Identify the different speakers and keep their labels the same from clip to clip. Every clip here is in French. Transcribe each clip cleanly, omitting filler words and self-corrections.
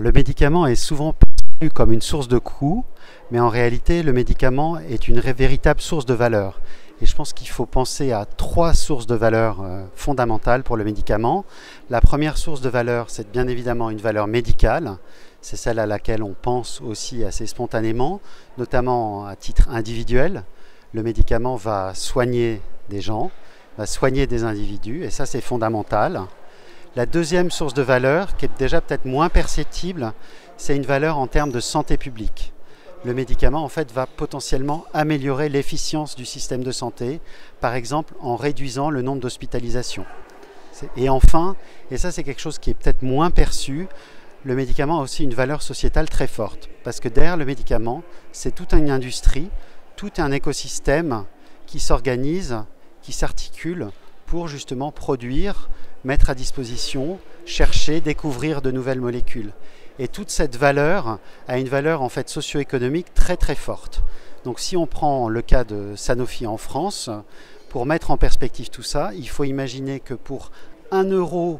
Speaker 1: Le médicament est souvent perçu comme une source de coût, mais en réalité, le médicament est une véritable source de valeur. Et je pense qu'il faut penser à 3 sources de valeur fondamentales pour le médicament. La première source de valeur, c'est bien évidemment une valeur médicale. C'est celle à laquelle on pense aussi assez spontanément, notamment à titre individuel. Le médicament va soigner des gens, va soigner des individus, et ça c'est fondamental. La deuxième source de valeur, qui est déjà peut-être moins perceptible, c'est une valeur en termes de santé publique. Le médicament en fait va potentiellement améliorer l'efficience du système de santé, par exemple en réduisant le nombre d'hospitalisations. Et enfin, et ça c'est quelque chose qui est peut-être moins perçu, le médicament a aussi une valeur sociétale très forte, parce que derrière le médicament, c'est toute une industrie, tout un écosystème qui s'organise, qui s'articule pour justement produire, mettre à disposition, chercher, découvrir de nouvelles molécules. Et toute cette valeur a une valeur en fait socio-économique très très forte. Donc si on prend le cas de Sanofi en France, pour mettre en perspective tout ça, il faut imaginer que pour 1 euro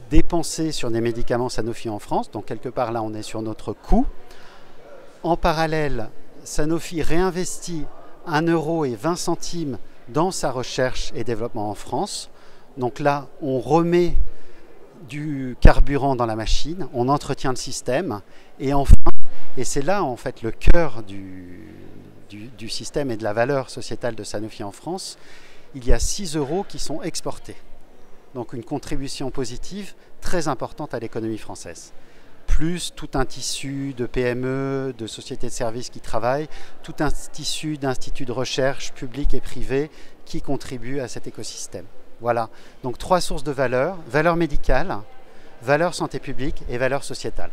Speaker 1: dépensé sur des médicaments Sanofi en France, donc quelque part là on est sur notre coût, en parallèle Sanofi réinvestit 1,20 € dans sa recherche et développement en France. Donc là on remet du carburant dans la machine, on entretient le système et enfin, et c'est là en fait le cœur du système et de la valeur sociétale de Sanofi en France, il y a 6 € qui sont exportés. Donc une contribution positive très importante à l'économie française. Plus tout un tissu de PME, de sociétés de services qui travaillent, tout un tissu d'instituts de recherche publics et privés qui contribuent à cet écosystème. Voilà, donc 3 sources de valeur: valeur médicale, valeur santé publique et valeur sociétale.